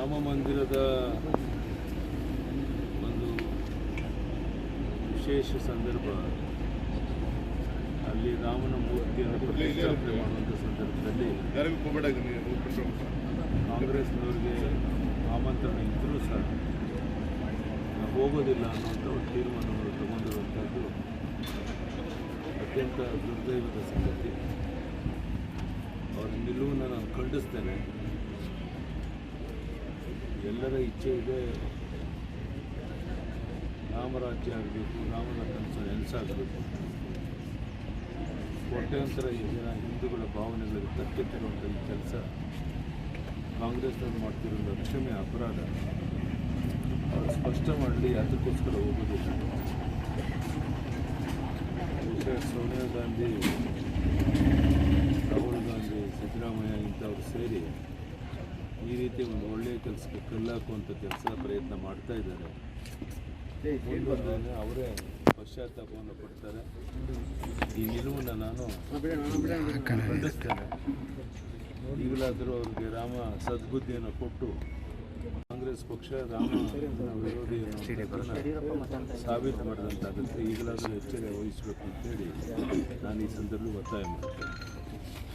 ರಾಮ ಮಂದಿರದ ಒಂದು ವಿಶೇಷ ಸಂದರ್ಭ, ಅಲ್ಲಿ ರಾಮನ ಮೂರ್ತಿಯನ್ನು ಪ್ರತಿಷ್ಠಾಪನೆ ಮಾಡುವಂಥ ಸಂದರ್ಭದಲ್ಲಿ ಕಾಂಗ್ರೆಸ್ನವ್ರಿಗೆ ಆಮಂತ್ರಣ ಇದ್ದರೂ ಸಹ ನಾವು ಹೋಗೋದಿಲ್ಲ ಅನ್ನುವಂಥ ಒಂದು ತೀರ್ಮಾನವನ್ನು ತಗೊಂಡಿರುವಂಥದ್ದು ಅತ್ಯಂತ ದುರ್ದೈವದ ಸಂಗತಿ. ಅವರ ನಿಲುವನ್ನು ನಾನು ಖಂಡಿಸ್ತೇನೆ. ಎಲ್ಲರ ಇಚ್ಛೆ ಇದೆ, ರಾಮರಾಜ್ಯ ಆಗಬೇಕು, ರಾಮನ ಕನಸು ನೆನಸಾಗಬೇಕು. ಕೋಟ್ಯಾಂತರ ಜನ ಹಿಂದೂಗಳ ಭಾವನೆಗಳಿಗೆ ಧಕ್ಕೆ ತರುವಂಥ ಈ ಕೆಲಸ ಕಾಂಗ್ರೆಸ್ನವ್ರು ಮಾಡ್ತಿರೋದು ಅಕ್ಷಮ್ಯ ಅಪರಾಧ. ಅವರು ಸ್ಪಷ್ಟ ಮಾಡಲಿ, ಅದಕ್ಕೋಸ್ಕರ ಹೋಗೋದಿಲ್ಲ. ಸೋನಿಯಾ ಗಾಂಧಿ, ರಾಹುಲ್ ಗಾಂಧಿ, ಸಿದ್ದರಾಮಯ್ಯ ಇಂಥವ್ರು ಸೇರಿ ಈ ರೀತಿ ಒಂದು ಒಳ್ಳೆಯ ಕೆಲಸಕ್ಕೆ ಕಲ್ಲಾಕುವಂಥ ಪ್ರಯತ್ನ ಮಾಡ್ತಾ ಇದ್ದಾರೆ. ಅವರೇ ಪಶ್ಚಾತ್ತಾಪವನ್ನು ಪಡ್ತಾರೆ. ಈ ನಿಲುವನ್ನು ನಾನು ಖಂಡಿಸ್ತೇನೆ. ಈಗಲಾದರೂ ಅವ್ರಿಗೆ ರಾಮ ಸದ್ಬುದ್ಧಿಯನ್ನು ಕೊಟ್ಟು ಕಾಂಗ್ರೆಸ್ ಪಕ್ಷ ರಾಮ ವಿರೋಧಿಯನ್ನು ಸಾಬೀತು ಮಾಡಿದಂತಾಗುತ್ತೆ. ಈಗಲಾದರೂ ಎಚ್ಚರಿಕೆ ವಹಿಸಬೇಕು ಅಂತೇಳಿ ನಾನು ಈ ಸಂದರ್ಭದಲ್ಲಿ ಒತ್ತಾಯ ಮಾಡ್ತೇನೆ.